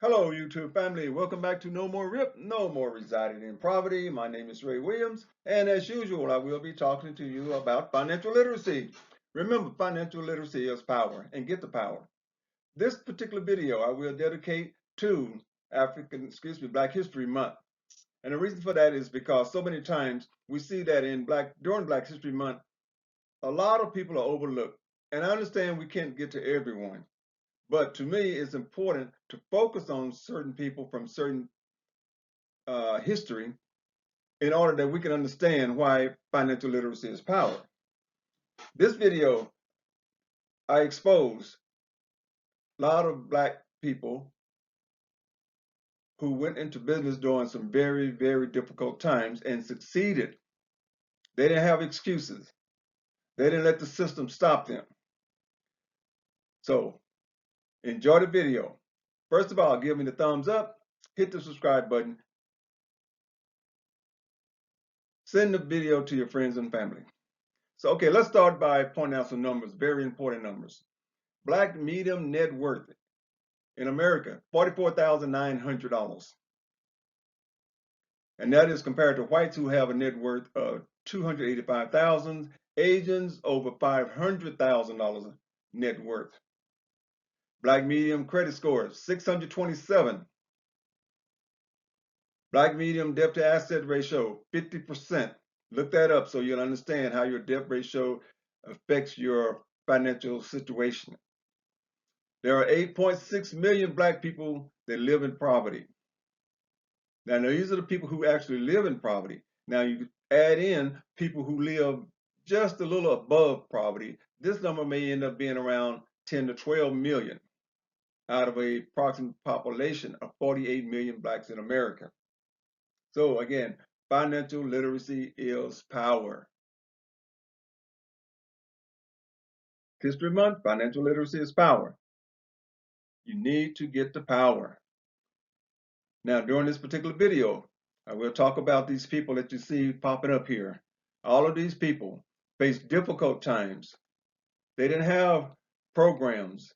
Hello, YouTube family. Welcome back to No More RIP, No More Residing in Poverty. My name is Ray Williams, and as usual, I will be talking to you about financial literacy. Remember, financial literacy is power, and get the power. This particular video I will dedicate to Black History Month. And the reason for that is because so many times we see that during Black History Month, a lot of people are overlooked. And I understand we can't get to everyone. But to me, it's important to focus on certain people from certain history in order that we can understand why financial literacy is power. This video, I expose a lot of Black people who went into business during some very, very difficult times and succeeded. They didn't have excuses. They didn't let the system stop them. So enjoy the video. First of all, give me the thumbs up, hit the subscribe button, send the video to your friends and family. So, okay, let's start by pointing out some numbers, very important numbers. Black medium net worth in America, $44,900. And that is compared to whites who have a net worth of $285,000, Asians over $500,000 net worth. Black medium credit score, 627. Black medium debt to asset ratio, 50%. Look that up so you'll understand how your debt ratio affects your financial situation. There are 8.6 million Black people that live in poverty. Now, these are the people who actually live in poverty. Now, you add in people who live just a little above poverty. This number may end up being around 10 to 12 million out of a approximate population of 48 million Blacks in America. So again, financial literacy is power. History Month, financial literacy is power. You need to get the power. Now, during this particular video, I will talk about these people that you see popping up here. All of these people faced difficult times. They didn't have programs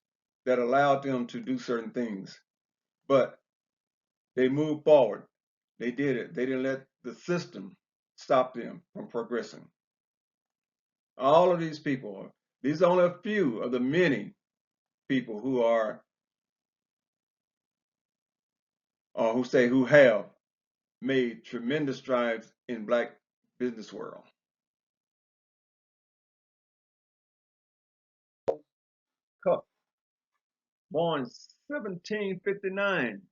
that allowed them to do certain things, but they moved forward. They did it. They didn't let the system stop them from progressing. All of these people, these are only a few of the many people who are, or who have made tremendous strides in Black business world. Cup, born 1759,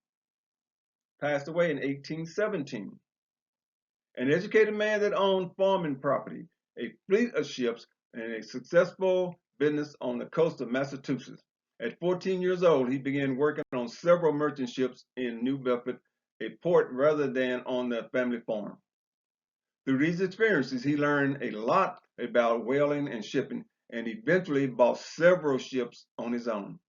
passed away in 1817. An educated man that owned farming property, a fleet of ships, and a successful business on the coast of Massachusetts. At 14 years old, he began working on several merchant ships in New Bedford, a port rather than on the family farm. Through these experiences, he learned a lot about whaling and shipping and eventually bought several ships on his own.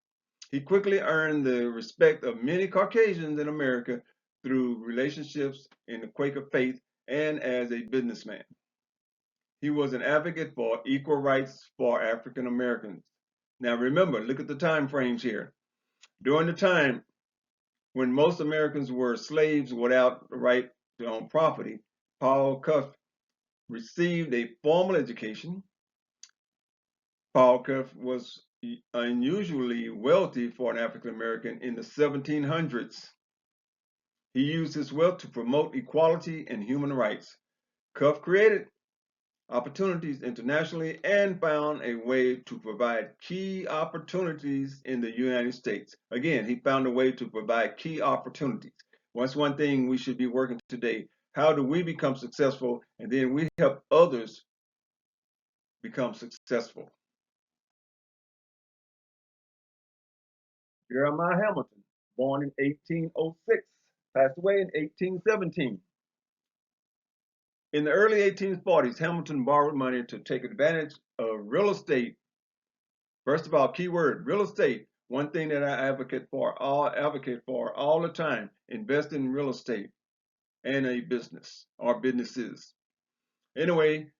He quickly earned the respect of many Caucasians in America through relationships in the Quaker faith and as a businessman. He was an advocate for equal rights for African Americans. Now remember, look at the time frames here. During the time when most Americans were slaves without the right to own property, Paul Cuff received a formal education. Paul Cuff was unusually wealthy for an African American in the 1700s. He used his wealth to promote equality and human rights. Cuff created opportunities internationally and found a way to provide key opportunities in the United States. Again, he found a way to provide key opportunities. That's one thing we should be working today. How do we become successful? And then we help others become successful. Jeremiah Hamilton, born in 1806, passed away in 1817. In the early 1840s, Hamilton borrowed money to take advantage of real estate. First of all, keyword, real estate. One thing that I advocate for all the time, invest in real estate and a business or businesses. Anyway,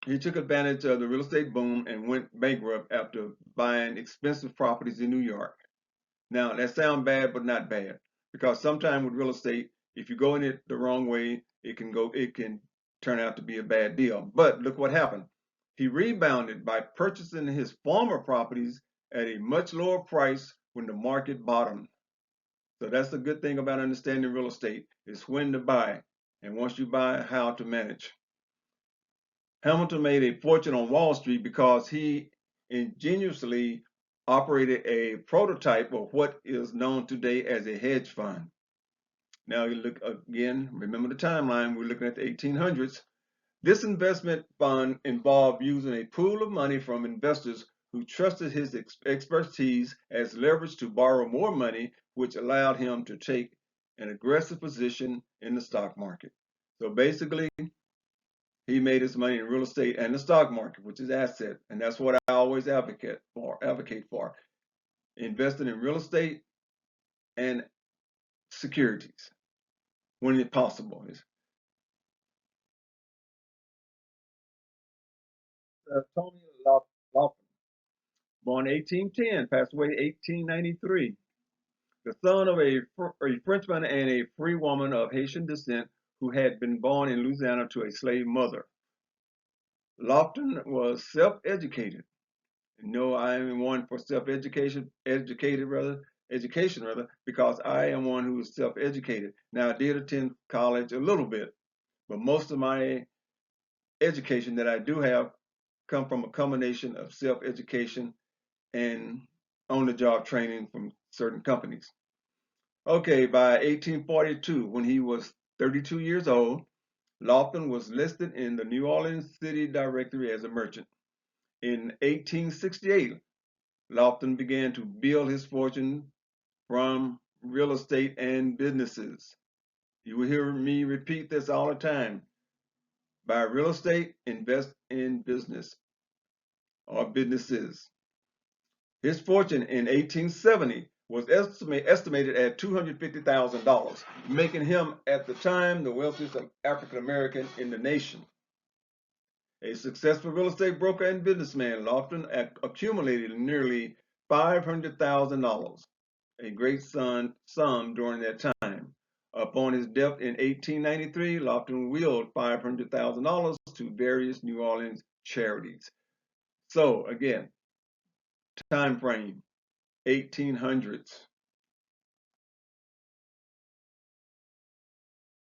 he took advantage of the real estate boom and went bankrupt after buying expensive properties in New York. Now that sounds bad, but not bad, because sometimes with real estate, if you go in it the wrong way, it can turn out to be a bad deal. But look what happened. He rebounded by purchasing his former properties at a much lower price when the market bottomed. So that's the good thing about understanding real estate, is when to buy, and once you buy, how to manage. Hamilton made a fortune on Wall Street because he ingeniously operated a prototype of what is known today as a hedge fund. Now you look again, remember the timeline, we're looking at the 1800s. This investment fund involved using a pool of money from investors who trusted his expertise as leverage to borrow more money, which allowed him to take an aggressive position in the stock market. So basically, he made his money in real estate and the stock market, which is asset, and that's what I always advocate for. Investing in real estate and securities when it's possible. Tony Lawton, born 1810, passed away 1893. The son of a Frenchman and a free woman of Haitian descent who had been born in Louisiana to a slave mother. Lofton was self-educated. No, I am one for education rather, because I am one who is self-educated. Now, I did attend college a little bit, but most of my education that I do have come from a combination of self-education and on-the-job training from certain companies. Okay, by 1842, when he was 32 years old, Lofton was listed in the New Orleans City Directory as a merchant. In 1868, Lofton began to build his fortune from real estate and businesses. You will hear me repeat this all the time. Buy real estate, invest in business or businesses. His fortune in 1870 was estimated at $250,000, making him at the time the wealthiest African American in the nation. A successful real estate broker and businessman, Lofton accumulated nearly $500,000, a great sum during that time. Upon his death in 1893, Lofton willed $500,000 to various New Orleans charities. So again, time frame, 1800s.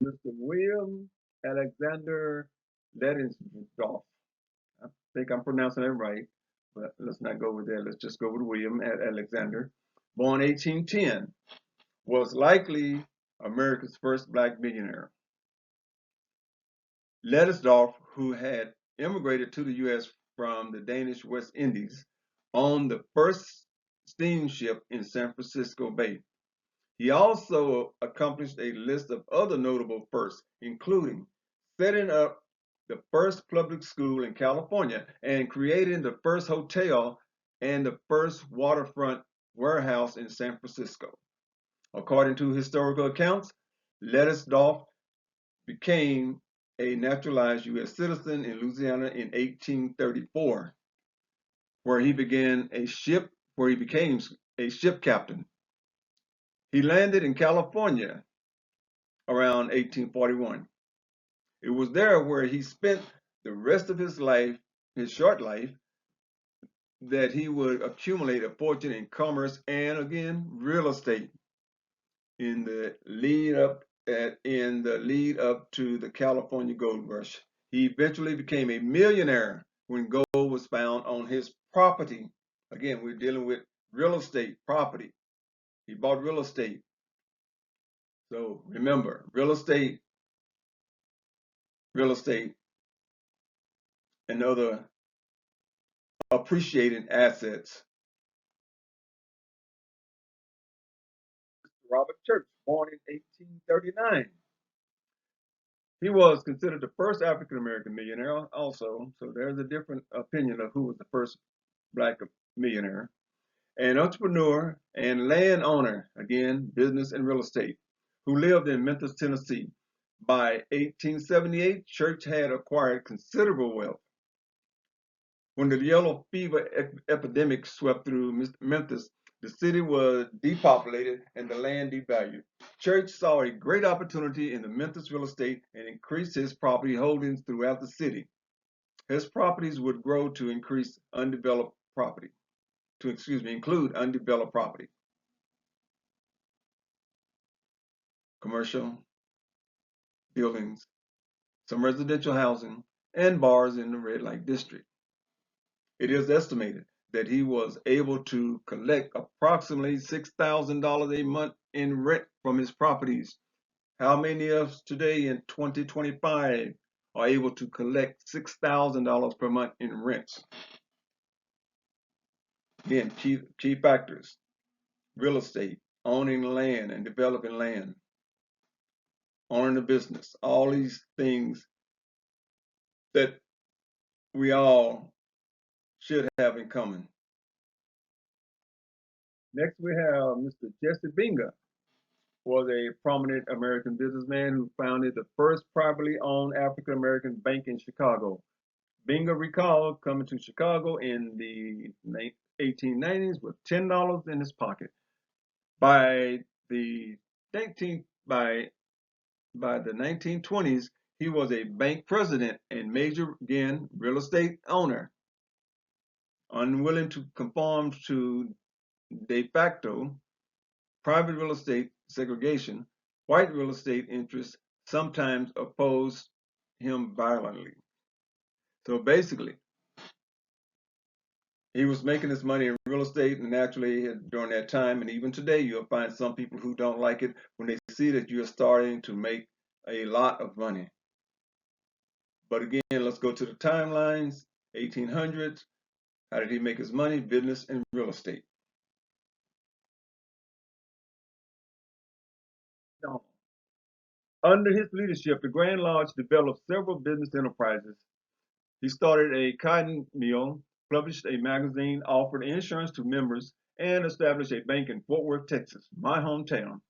Mr. William Alexander Lettinsdorf. I think I'm pronouncing it right, but let's not go with that. Let's just go with William Alexander. Born 1810, was likely America's first black millionaire. Lettinsdorf, who had immigrated to the U.S. from the Danish West Indies, owned the first steamship in San Francisco Bay. He also accomplished a list of other notable firsts, including setting up the first public school in California and creating the first hotel and the first waterfront warehouse in San Francisco. According to historical accounts, Lettinsdorf became a naturalized U.S. citizen in Louisiana in 1834, where he became a ship captain. He landed in California around 1841. It was there where he spent the rest of his life, his short life, that he would accumulate a fortune in commerce and again real estate in the lead up to the California gold rush. He eventually became a millionaire when gold was found on his property. Again, we're dealing with real estate property. He bought real estate. So remember, real estate, and other appreciating assets. Robert Church, born in 1839. He was considered the first African American millionaire also, so there's a different opinion of who was the first black millionaire. An entrepreneur and landowner, again, business and real estate, who lived in Memphis, Tennessee. By 1878, Church had acquired considerable wealth. When the yellow fever epidemic swept through Memphis, The city was depopulated and the land devalued. Church saw a great opportunity in the Memphis real estate and increased his property holdings throughout the city. His properties would grow to increase undeveloped property, include undeveloped property, commercial buildings, some residential housing, and bars in the red light district. It is estimated that he was able to collect approximately $6,000 a month in rent from his properties. How many of us today in 2025 are able to collect $6,000 per month in rents? Again, key factors: real estate, owning land and developing land, owning a business, all these things that we all should have in common. Next, we have Mr. Jesse Binga, was a prominent American businessman who founded the first privately owned African American bank in Chicago. Binga recalled coming to Chicago in the 1890s with $10 in his pocket. By the 1920s, he was a bank president and major, again, real estate owner. Unwilling to conform to de facto private real estate segregation, white real estate interests sometimes opposed him violently. So basically, he was making his money in real estate, and naturally during that time, and even today, you'll find some people who don't like it when they see that you're starting to make a lot of money. But again, let's go to the timelines. 1800s, how did he make his money? Business and real estate. Under his leadership, the Grand Lodge developed several business enterprises. He started a cotton mill, published a magazine, offered insurance to members, and established a bank in Fort Worth, Texas, my hometown.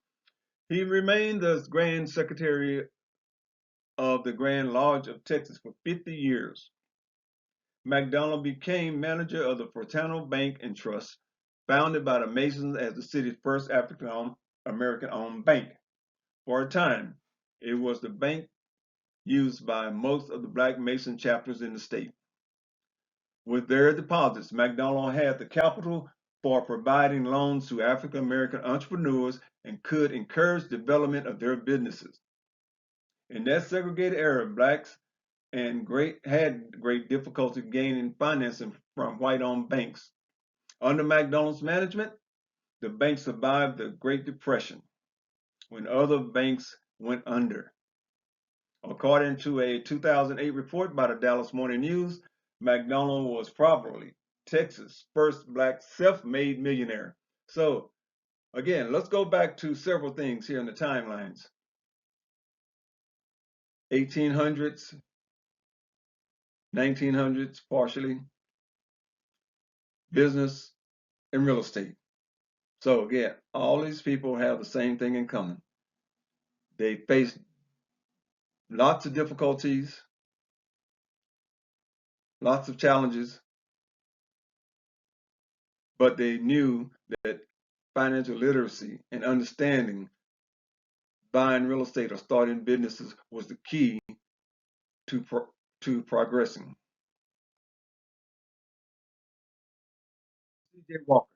He remained the Grand Secretary of the Grand Lodge of Texas for 50 years. McDonald became manager of the Fraternal Bank and Trust, founded by the Masons as the city's first African American-owned bank. For a time, it was the bank used by most of the Black Mason chapters in the state. With their deposits, McDonald had the capital for providing loans to African American entrepreneurs and could encourage development of their businesses. In that segregated era, blacks had great difficulty gaining financing from white-owned banks. Under McDonald's management, the bank survived the Great Depression when other banks went under. According to a 2008 report by the Dallas Morning News, McDonald was probably Texas' first black self-made millionaire. So again, let's go back to several things here in the timelines. 1800s, 1900s partially, business and real estate. So again, all these people have the same thing in common. They faced lots of difficulties, lots of challenges, but they knew that financial literacy and understanding buying real estate or starting businesses was the key to progressing. C.J. Walker.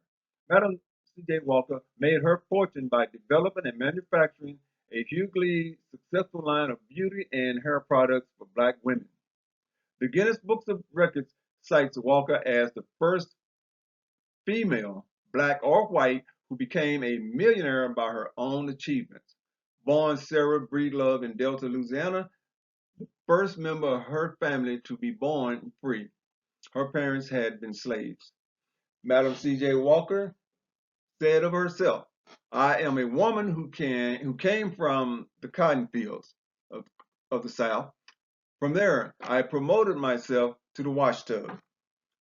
Madam C.J. Walker made her fortune by developing and manufacturing a hugely successful line of beauty and hair products for black women. The Guinness Books of Records cites Walker as the first female, black or white, who became a millionaire by her own achievements. Born Sarah Breedlove in Delta, Louisiana, the first member of her family to be born free. Her parents had been slaves. Madam C.J. Walker said of herself, "I am a woman who came from the cotton fields of the South. From there, I promoted myself to the wash tub.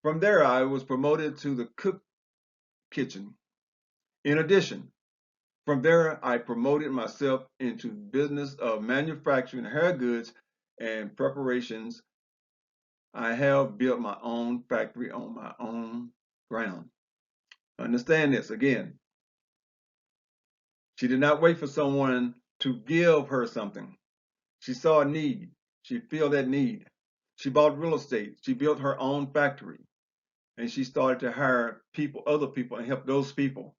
From there, I was promoted to the cook kitchen. In addition, from there, I promoted myself into business of manufacturing hair goods and preparations. I have built my own factory on my own ground." Understand this again. She did not wait for someone to give her something. She saw a need. She felt that need. She bought real estate. She built her own factory. And she started to hire people, other people, and help those people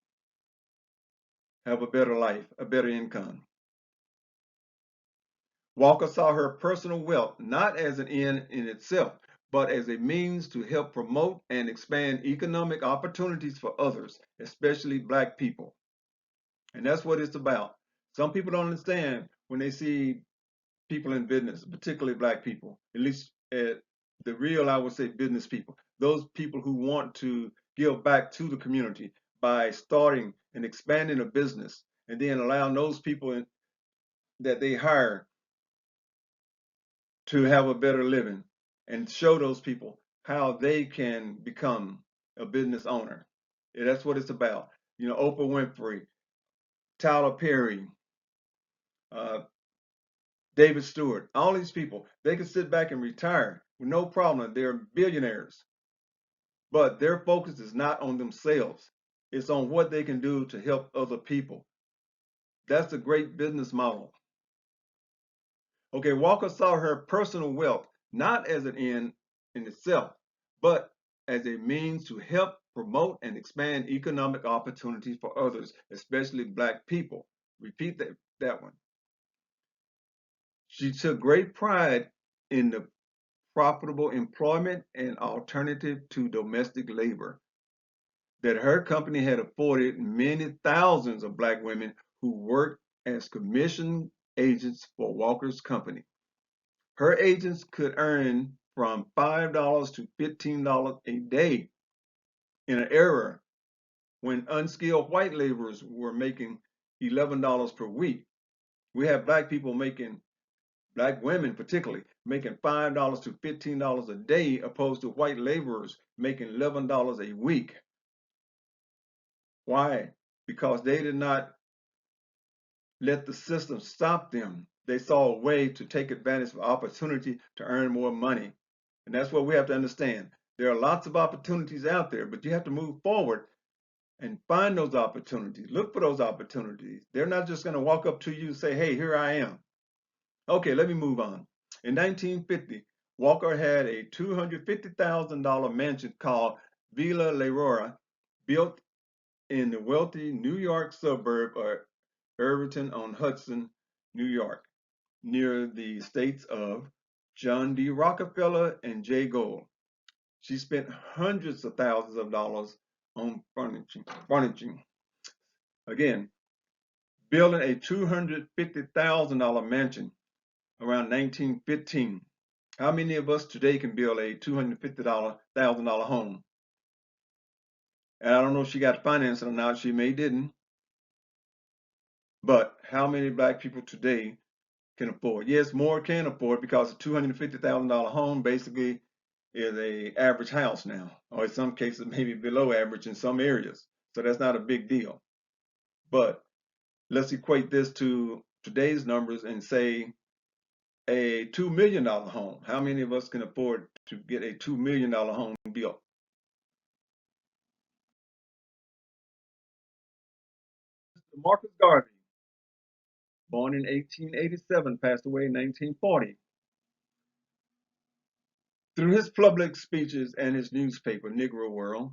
have a better life, a better income. Walker saw her personal wealth not as an end in itself, but as a means to help promote and expand economic opportunities for others, especially Black people. And that's what it's about. Some people don't understand when they see people in business, particularly Black people, at least the real, I would say, business people, those people who want to give back to the community by starting and expanding a business and then allowing those people that they hire to have a better living and show those people how they can become a business owner. Yeah, that's what it's about. You know, Oprah Winfrey, Tyler Perry, uh, David Stewart, all these people, they can sit back and retire with no problem. They're billionaires, but their focus is not on themselves. It's on what they can do to help other people. That's a great business model. Okay, Walker saw her personal wealth not as an end in itself, but as a means to help promote and expand economic opportunities for others, especially Black people. Repeat that one. She took great pride in the profitable employment and alternative to domestic labor that her company had afforded many thousands of Black women who worked as commission agents for Walker's company. Her agents could earn from $5 to $15 a day in an era when unskilled white laborers were making $11 per week. We have Black people making, Black women particularly, making $5 to $15 a day opposed to white laborers making $11 a week. Why? Because they did not let the system stop them. They saw a way to take advantage of opportunity to earn more money. And that's what we have to understand. There are lots of opportunities out there, but you have to move forward and find those opportunities. Look for those opportunities. They're not just going to walk up to you and say, hey, here I am. Okay, let me move on. In 1950, Walker had a $250,000 mansion called Villa Leroy built in the wealthy New York suburb of Irvington on Hudson, New York, near the estates of John D. Rockefeller and Jay Gould. She spent hundreds of thousands of dollars on furnishing. Again, building a $250,000 mansion around 1915. How many of us today can build a $250,000 home? And I don't know if she got financed or not. She may didn't. But how many Black people today can afford? Yes, more can afford because a $250,000 home basically is a average house now, or in some cases maybe below average in some areas. So that's not a big deal. But let's equate this to today's numbers and say a $2 million home. How many of us can afford to get a $2 million home built? Marcus Garvey, born in 1887, passed away in 1940. Through his public speeches and his newspaper, Negro World,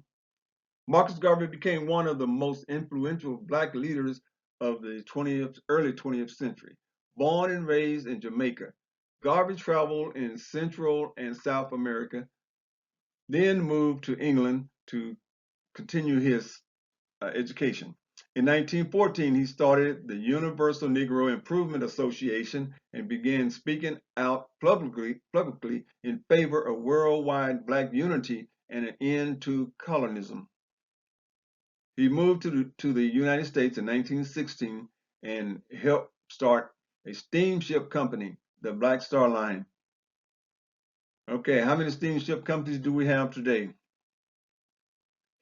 Marcus Garvey became one of the most influential Black leaders of the early 20th century. Born and raised in Jamaica, Garvey traveled in Central and South America, then moved to England to continue his education. In 1914, he started the Universal Negro Improvement Association and began speaking out publicly in favor of worldwide Black unity and an end to colonism. He moved to the United States in 1916 and helped start a steamship company, the Black Star Line. Okay, how many steamship companies do we have today?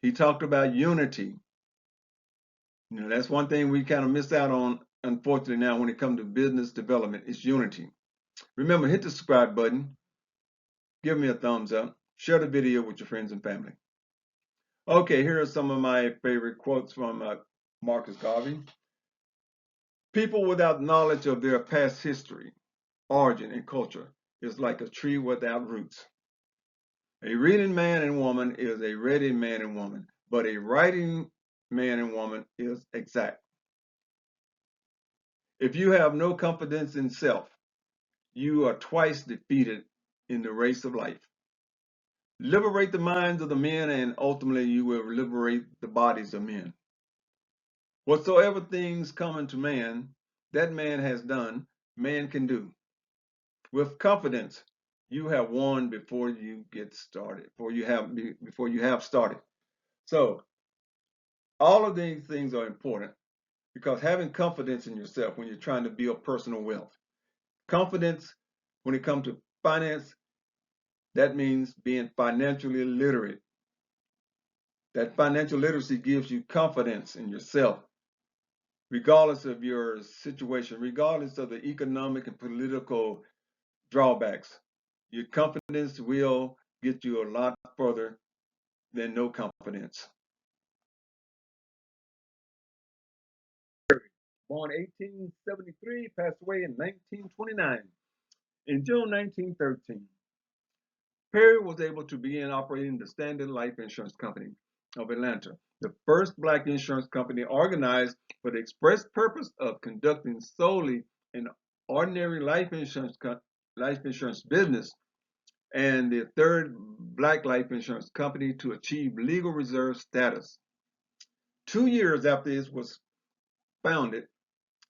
He talked about unity. You know, that's one thing we kind of miss out on, unfortunately, now when it comes to business development, is unity. Remember, hit the subscribe button, give me a thumbs up, share the video with your friends and family. Okay, here are some of my favorite quotes from Marcus Garvey. People without knowledge of their past history, origin, and culture is like a tree without roots. A reading man and woman is a ready man and woman, but a writing man and woman is exact. If you have no confidence in self, you are twice defeated in the race of life. Liberate the minds of the men, and ultimately you will liberate the bodies of men. Whatsoever things common to man, that man has done, man can do. With confidence, you have won before you get started, before you have started. So all of these things are important because having confidence in yourself when you're trying to build personal wealth. Confidence when it comes to finance, that means being financially literate. That financial literacy gives you confidence in yourself, regardless of your situation, regardless of the economic and political drawbacks. Your confidence will get you a lot further than no confidence. Born 1873, passed away in 1929. In June 1913, Perry was able to begin operating the Standard Life Insurance Company of Atlanta, the first black insurance company organized for the express purpose of conducting solely an ordinary life insurance business, and the third black life insurance company to achieve legal reserve status. 2 years after it was founded,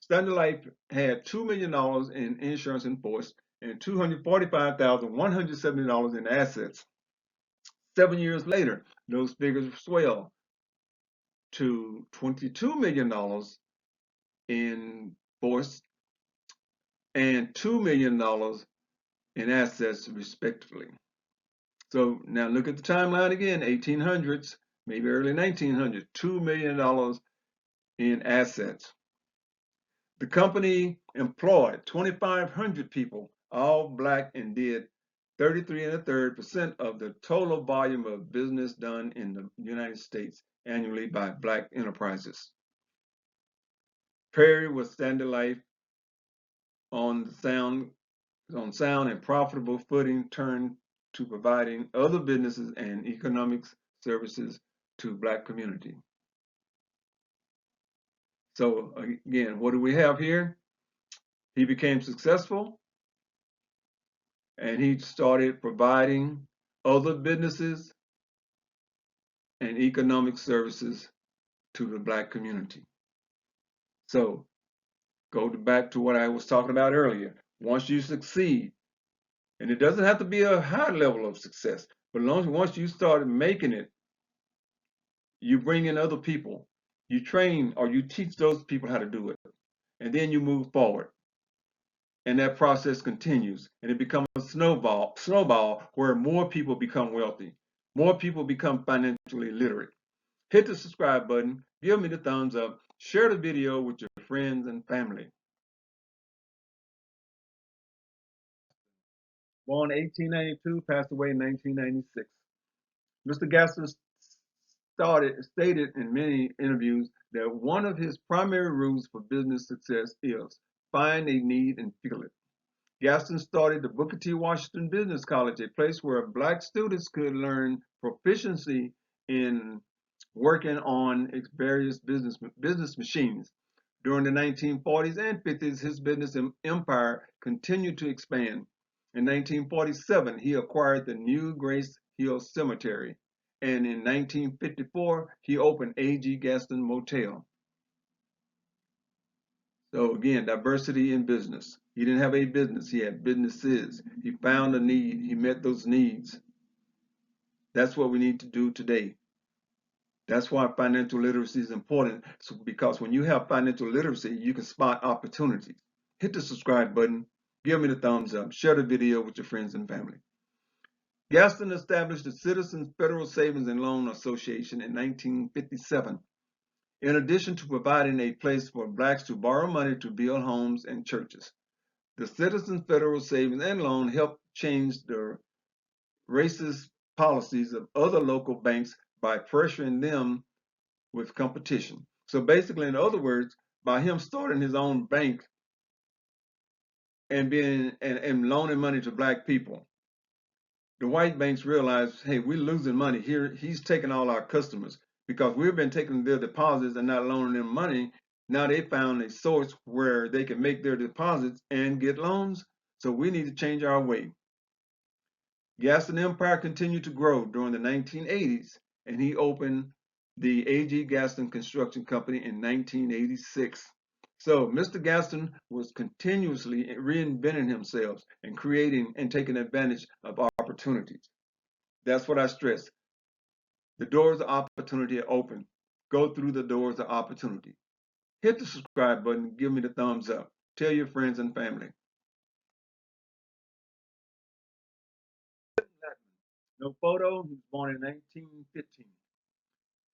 Standard Life had $2 million in insurance in force and $245,170 in assets. 7 years later, those figures swell to $22 million in force and $2 million in assets, respectively. So now look at the timeline again, 1800s, maybe early 1900s, $2 million in assets. The company employed 2,500 people, all black, and did 33.33% of the total volume of business done in the United States annually by black enterprises. Perry was Standard Life on sound and profitable footing, turned to providing other businesses and economic services to black community. So again, what do we have here? He became successful and he started providing other businesses and economic services to the black community. So go back to what I was talking about earlier. Once you succeed, and it doesn't have to be a high level of success, but once you start making it, you bring in other people, you train or you teach those people how to do it, and then you move forward. And that process continues, and it becomes a snowball where more people become wealthy, more people become financially literate. Hit the subscribe button, give me the thumbs up, share the video with your friends and family. Born 1892, passed away in 1996. Mr. Gaston stated in many interviews that one of his primary rules for business success is find a need and fill it. Gaston started the Booker T. Washington Business College, a place where black students could learn proficiency in working on various business machines. During the 1940s and 50s, his business empire continued to expand. In 1947, he acquired the New Grace Hill Cemetery, and in 1954, he opened A.G. Gaston Motel. So again, diversity in business. He didn't have a business, he had businesses. He found a need, he met those needs. That's what we need to do today. That's why financial literacy is important, because when you have financial literacy, you can spot opportunities. Hit the subscribe button, give me the thumbs up, share the video with your friends and family. Gaston established the Citizens Federal Savings and Loan Association in 1957. In addition to providing a place for blacks to borrow money to build homes and churches, the Citizens Federal Savings and Loan helped change the racist policies of other local banks by pressuring them with competition. So basically, in other words, by him starting his own bank and loaning money to black people, the white banks realized, hey, we're losing money here. He's taking all our customers because we've been taking their deposits and not loaning them money. Now they found a source where they can make their deposits and get loans. So we need to change our way. Gaston Empire continued to grow during the 1980s, and he opened the A.G. Gaston Construction Company in 1986. So Mr. Gaston was continuously reinventing himself and creating and taking advantage of opportunities. That's what I stress. The doors of opportunity are open. Go through the doors of opportunity. Hit the subscribe button. Give me the thumbs up. Tell your friends and family. No photo. He was born in 1915.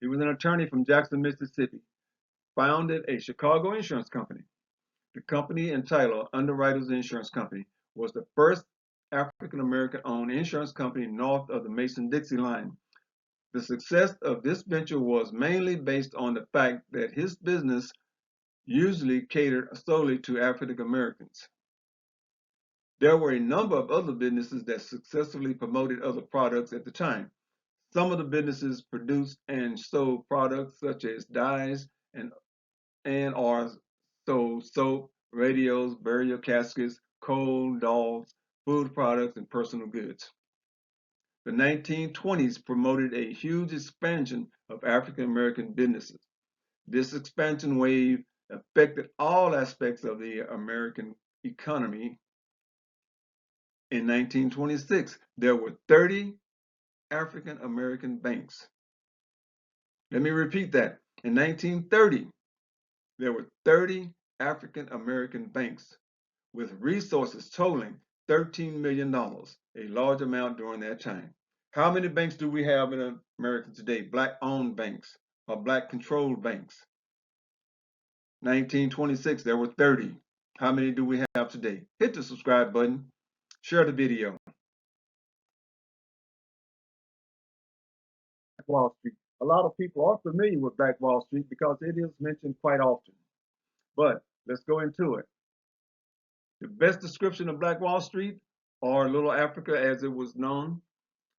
He was an attorney from Jackson, Mississippi. Founded a Chicago insurance company. The company, entitled Underwriters Insurance Company, was the first African American owned insurance company north of the Mason-Dixie line. The success of this venture was mainly based on the fact that his business usually catered solely to African Americans. There were a number of other businesses that successfully promoted other products at the time. Some of the businesses produced and sold products such as dyes and or sold soap, radios, burial caskets, coal, dolls, food products, and personal goods. The 1920s promoted a huge expansion of African American businesses. This expansion wave affected all aspects of the American economy. In 1926, there were 30 African American banks. Let me repeat that. In 1930, there were 30 African American banks with resources totaling $13 million, a large amount during that time. How many banks do we have in America today? Black-owned banks or black-controlled banks? 1926, there were 30. How many do we have today? Hit the subscribe button. Share the video. Wall Street. A lot of people are familiar with Black Wall Street because it is mentioned quite often. But let's go into it. The best description of Black Wall Street, or Little Africa as it was known,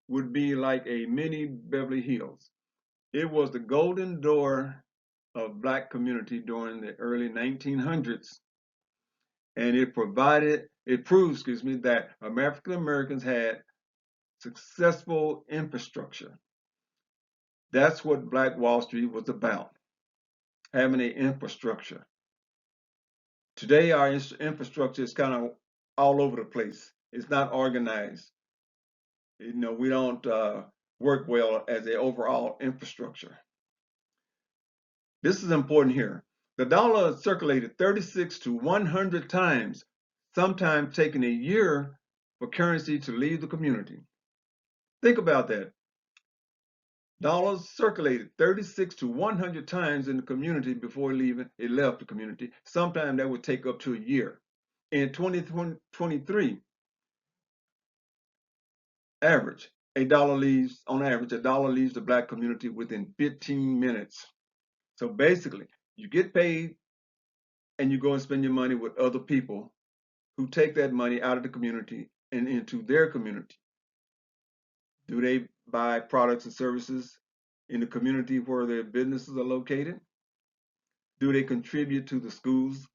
would be like a mini Beverly Hills. It was the golden door of black community during the early 1900s, and it proves, that African Americans had successful infrastructure. That's what Black Wall Street was about, having an infrastructure. Today, our infrastructure is kind of all over the place. It's not organized. We don't work well as an overall infrastructure. This is important here. The dollar circulated 36 to 100 times, sometimes taking a year for currency to leave the community. Think about that. Dollars circulated 36 to 100 times in the community before it left the community. Sometimes that would take up to a year. In 2023, on average, a dollar leaves the black community within 15 minutes. So basically, you get paid and you go and spend your money with other people who take that money out of the community and into their community. Do they buy products and services in the community where their businesses are located? Do they contribute to the schools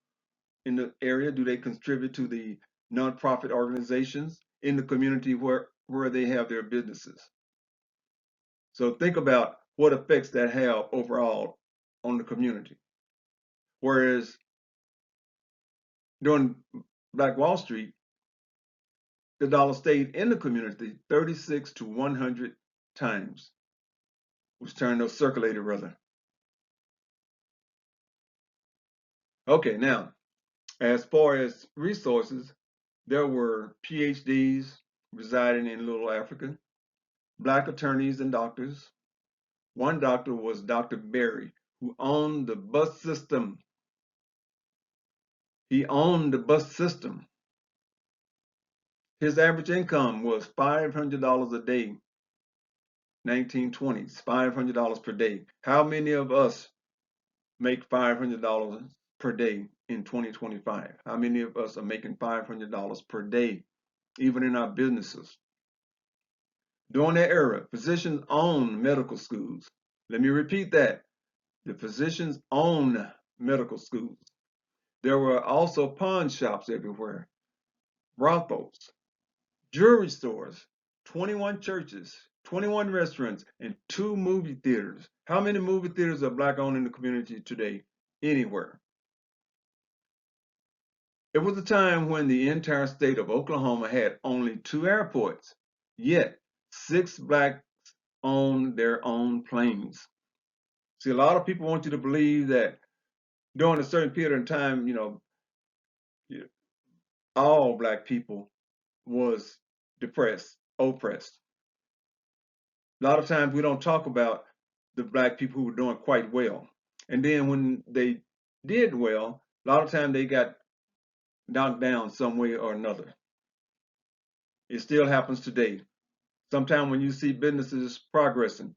in the area? Do they contribute to the nonprofit organizations in the community where they have their businesses? So think about what effects that have overall on the community. Whereas during Black Wall Street, the dollar stayed in the community 36 to 100 times, circulated rather. Okay, now, as far as resources, there were PhDs residing in Little Africa, black attorneys and doctors. One doctor was Dr. Berry, who owned the bus system. He owned the bus system. His average income was $500 a day 1920s, $500 per day. How many of us make $500 per day in 2025? How many of us are making $500 per day, even in our businesses? During that era, physicians owned medical schools. Let me repeat that. The physicians owned medical schools. There were also pawn shops everywhere, brothels, jewelry stores, 21 churches, 21 restaurants, and 2 movie theaters. How many movie theaters are black owned in the community today? Anywhere. It was a time when the entire state of Oklahoma had only 2 airports, yet 6 blacks owned their own planes. See, a lot of people want you to believe that during a certain period of time, all black people was depressed, oppressed. A lot of times we don't talk about the black people who were doing quite well. And then when they did well, a lot of times they got knocked down some way or another. It still happens today. Sometimes when you see businesses progressing,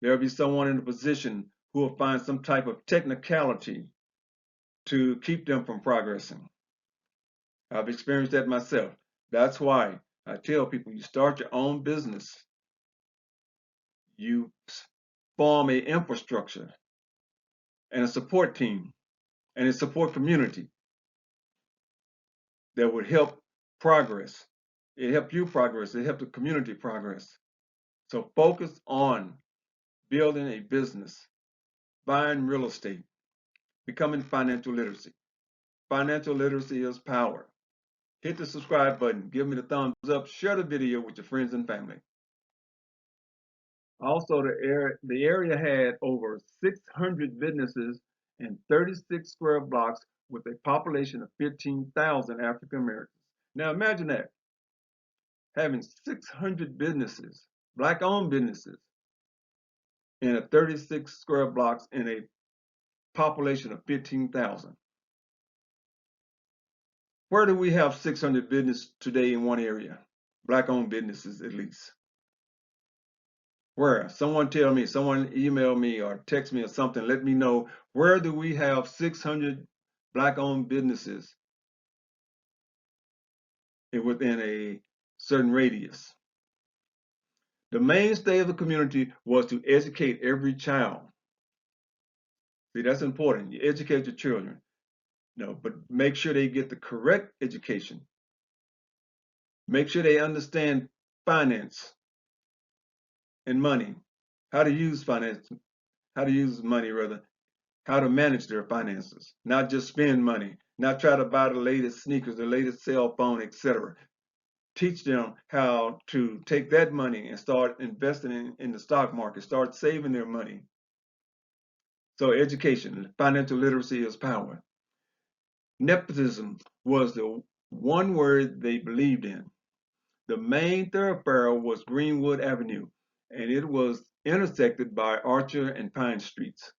there'll be someone in a position who will find some type of technicality to keep them from progressing. I've experienced that myself. That's why I tell people, you start your own business, you form an infrastructure and a support team and a support community that would help progress. It helped you progress. It helped the community progress. So focus on building a business, buying real estate, becoming financial literacy. Financial literacy is power. Hit the subscribe button, give me the thumbs up, share the video with your friends and family. Also, the area had over 600 businesses and 36 square blocks with a population of 15,000 African Americans. Now imagine that, having 600 businesses, black-owned businesses, in a 36 square blocks in a population of 15,000. Where do we have 600 businesses today in one area? Black-owned businesses, at least. Where? Someone tell me, someone email me or text me or something, let me know, where do we have 600 black-owned businesses within a certain radius? The mainstay of the community was to educate every child. See, that's important. You educate your children. No, but make sure they get the correct education. Make sure they understand finance and money, how to use finance, how to use money rather, how to manage their finances, not just spend money, not try to buy the latest sneakers, the latest cell phone, etc. Teach them how to take that money and start investing in the stock market, start saving their money. So education, financial literacy is power. Nepotism was the one word they believed in. The main thoroughfare was Greenwood Avenue, and it was intersected by Archer and Pine Streets.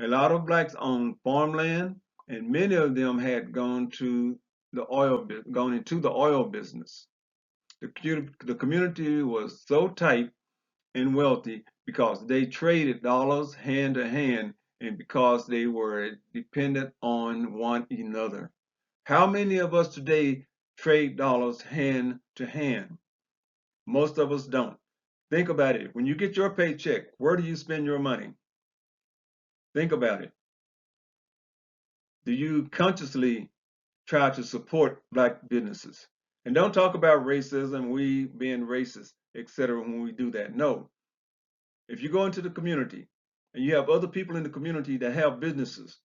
A lot of blacks owned farmland, and many of them had gone into the oil business. The community was so tight and wealthy because they traded dollars hand to hand and because they were dependent on one another. How many of us today trade dollars hand to hand? Most of us don't. Think about it. When you get your paycheck, where do you spend your money? Think about it. Do you consciously try to support black businesses? And don't talk about racism, we being racist, etc. when we do that. No. If you go into the community and you have other people in the community that have businesses,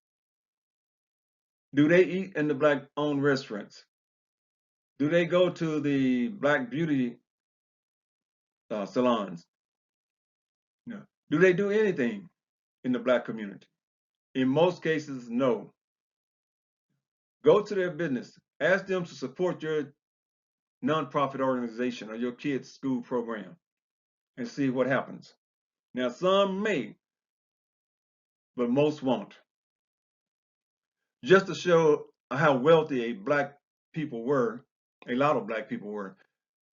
do they eat in the black-owned restaurants? Do they go to the black beauty salons? No. Do they do anything in the black community? In most cases, no. Go to their business. Ask them to support your nonprofit organization or your kids' school program and see what happens. Now, some may, but most won't. Just to show how wealthy a lot of black people were,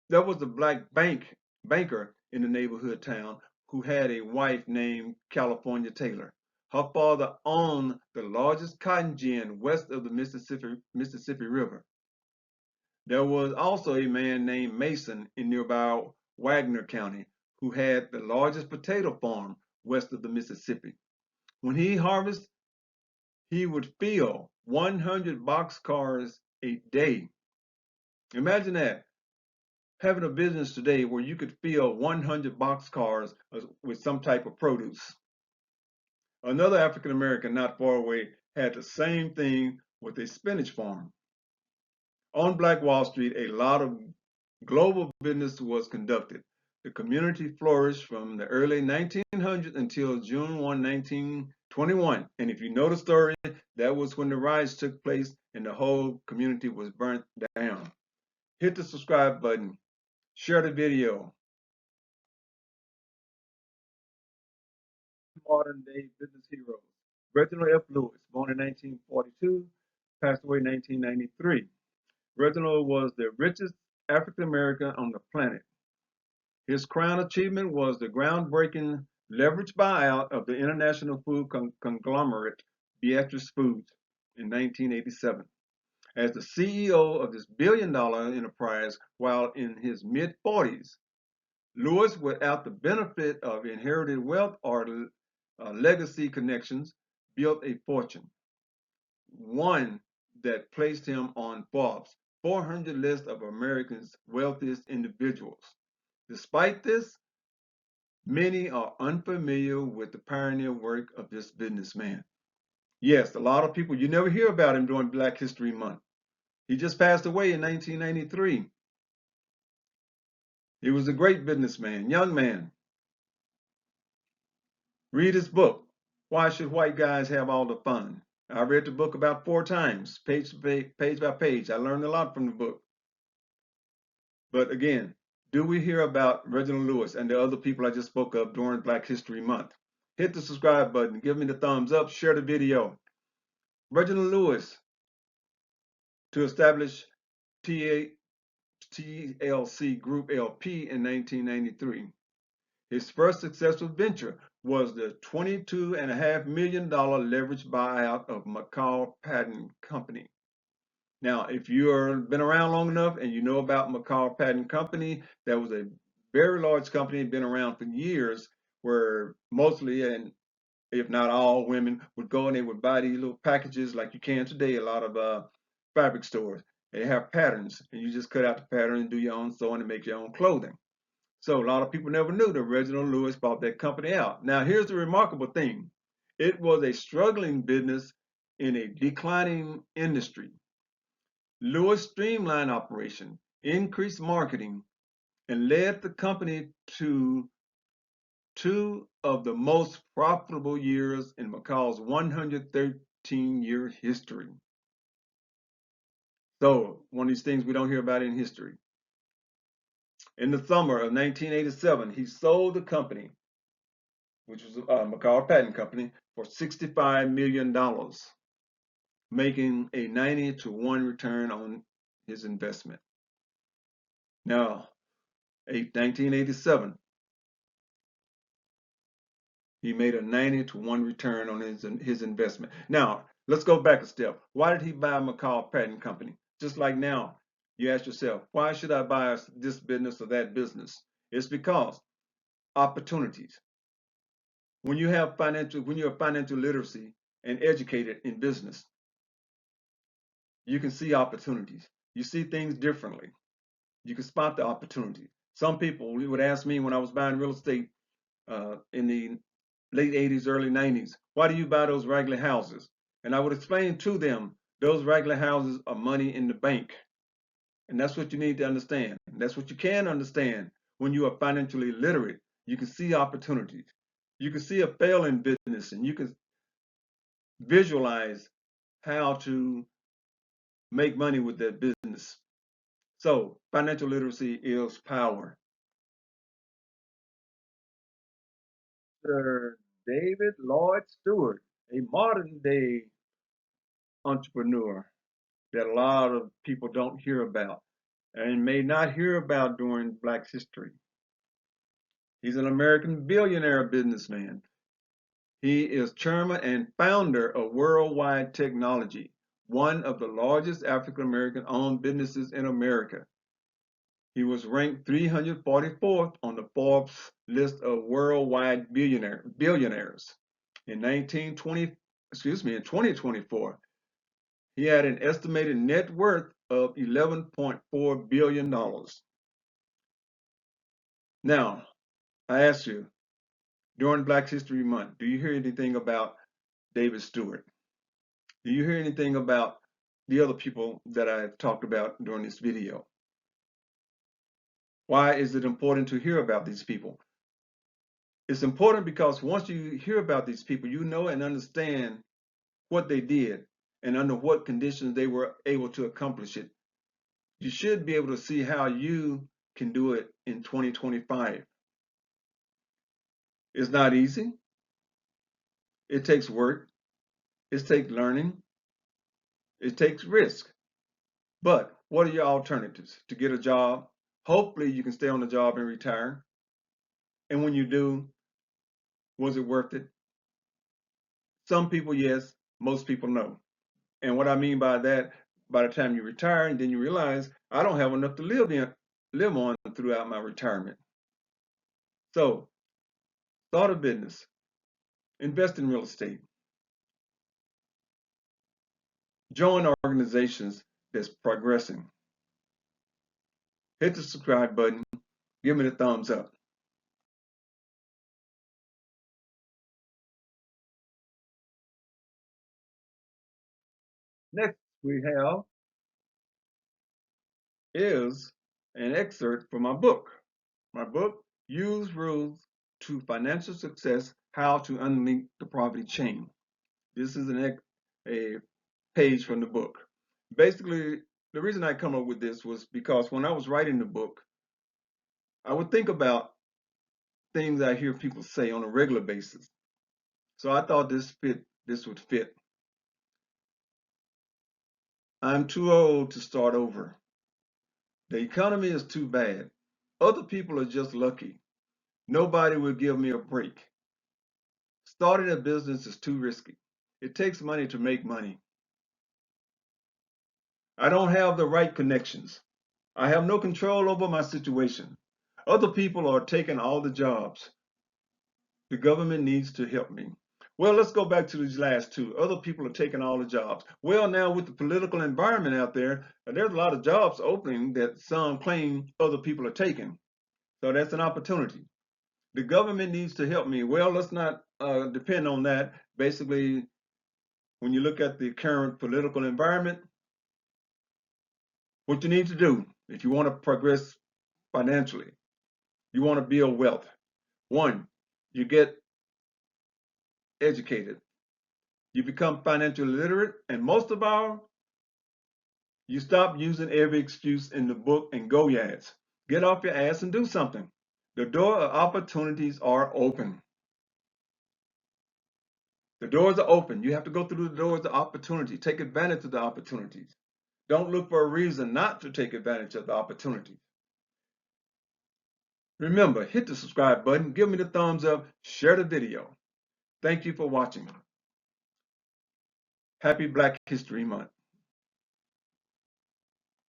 there was a black banker in the neighborhood town who had a wife named California Taylor. Her father owned the largest cotton gin west of the Mississippi River. There was also a man named Mason in nearby Wagner County who had the largest potato farm west of the Mississippi. When he harvested, he would fill 100 boxcars a day. Imagine that, having a business today where you could fill 100 boxcars with some type of produce. Another African American not far away had the same thing with a spinach farm. On Black Wall Street, a lot of global business was conducted. The community flourished from the early 1900s until June 1, 1921. And if you know the story, that was when the riots took place and the whole community was burnt down. Hit the subscribe button, share the video. Modern day business heroes. Reginald F. Lewis, born in 1942, passed away in 1993. Reginald was the richest African American on the planet. His crown achievement was the groundbreaking leveraged buyout of the international food conglomerate Beatrice Foods in 1987. As the CEO of this billion-dollar enterprise while in his mid-40s, Lewis, without the benefit of inherited wealth or legacy connections, built a fortune, one that placed him on Forbes' 400 list of America's wealthiest individuals. Despite this, many are unfamiliar with the pioneer work of this businessman. Yes, a lot of people, you never hear about him during Black History Month. He just passed away in 1993. He was a great businessman, young man. Read his book, Why Should White Guys Have All the Fun? I read the book about 4 times, page by page. I learned a lot from the book. But again, do we hear about Reginald Lewis and the other people I just spoke of during Black History Month? Hit the subscribe button, give me the thumbs up, share the video. Reginald Lewis, to establish TLC Group LP in 1993. His first successful venture was the $22.5 million leveraged buyout of McCall Patent Company. Now, if you've been around long enough and you know about McCall Patent Company, that was a very large company, been around for years, where mostly, and if not all, women would go and they would buy these little packages like you can today, a lot of fabric stores. They have patterns, and you just cut out the pattern and do your own sewing and make your own clothing. So a lot of people never knew that Reginald Lewis bought that company out. Now, here's the remarkable thing. It was a struggling business in a declining industry. Lewis streamlined operation, increased marketing, and led the company to 2 of the most profitable years in McCall's 113-year history. So, one of these things we don't hear about in history. In the summer of 1987, he sold the company, which was McCall Patent Company, for $65 million, making a 90-to-1 return on his investment. Now, 1987, he made a 90-to-1 return on his investment. Now, let's go back a step. Why did he buy McCall Patent Company? Just like now, you ask yourself, why should I buy this business or that business? It's because opportunities. When you have financial literacy and educated in business, you can see opportunities. You see things differently. You can spot the opportunity. Some people would ask me when I was buying real estate in the late 80s, early 90s, why do you buy those raggedy houses? And I would explain to them, those raggedy houses are money in the bank. And that's what you need to understand. That's what you can understand when you are financially literate. You can see opportunities. You can see a failing business and you can visualize how to make money with that business. So financial literacy is power. Sir David Lloyd Stewart, a modern day entrepreneur that a lot of people don't hear about and may not hear about during Black history. He's an American billionaire businessman. He is chairman and founder of Worldwide Technology, one of the largest African American owned businesses in America. He was ranked 344th on the Forbes list of worldwide billionaires. In 2024, he had an estimated net worth of $11.4 billion. Now, I ask you, during Black History Month, do you hear anything about David Stewart? Do you hear anything about the other people that I've talked about during this video? Why is it important to hear about these people? It's important because once you hear about these people, you know and understand what they did and under what conditions they were able to accomplish it. You should be able to see how you can do it in 2025. It's not easy. It takes work. It takes learning. It takes risk. But what are your alternatives? To get a job? Hopefully you can stay on the job and retire. And when you do, was it worth it? Some people, yes. Most people, no. And what I mean by that, by the time you retire, and then you realize, I don't have enough to live on throughout my retirement. So, start a business. Invest in real estate. Join organizations that's progressing. Hit the subscribe button. Give me the thumbs up. Next we have is an excerpt from my book. My book, Use Rules to Financial Success, How to Unlink the Poverty Chain. This is a page from the book. Basically, the reason I come up with this was because when I was writing the book, I would think about things I hear people say on a regular basis. So I thought this would fit. I'm too old to start over. The economy is too bad. Other people are just lucky. Nobody will give me a break. Starting a business is too risky. It takes money to make money. I don't have the right connections. I have no control over my situation. Other people are taking all the jobs. The government needs to help me. Well, let's go back to these last two. Other people are taking all the jobs. Well, now with the political environment out there, there's a lot of jobs opening that some claim other people are taking. So that's an opportunity. The government needs to help me. Well, let's not depend on that. Basically, when you look at the current political environment, what you need to do if you want to progress financially, you want to build wealth. One, you get educated. You become financially literate, and most of all, you stop using every excuse in the book and go your ass. Get off your ass and do something. The door of opportunities are open. The doors are open. You have to go through the doors of opportunity. Take advantage of the opportunities. Don't look for a reason not to take advantage of the opportunities. Remember, hit the subscribe button, give me the thumbs up, share the video. Thank you for watching. Happy Black History Month.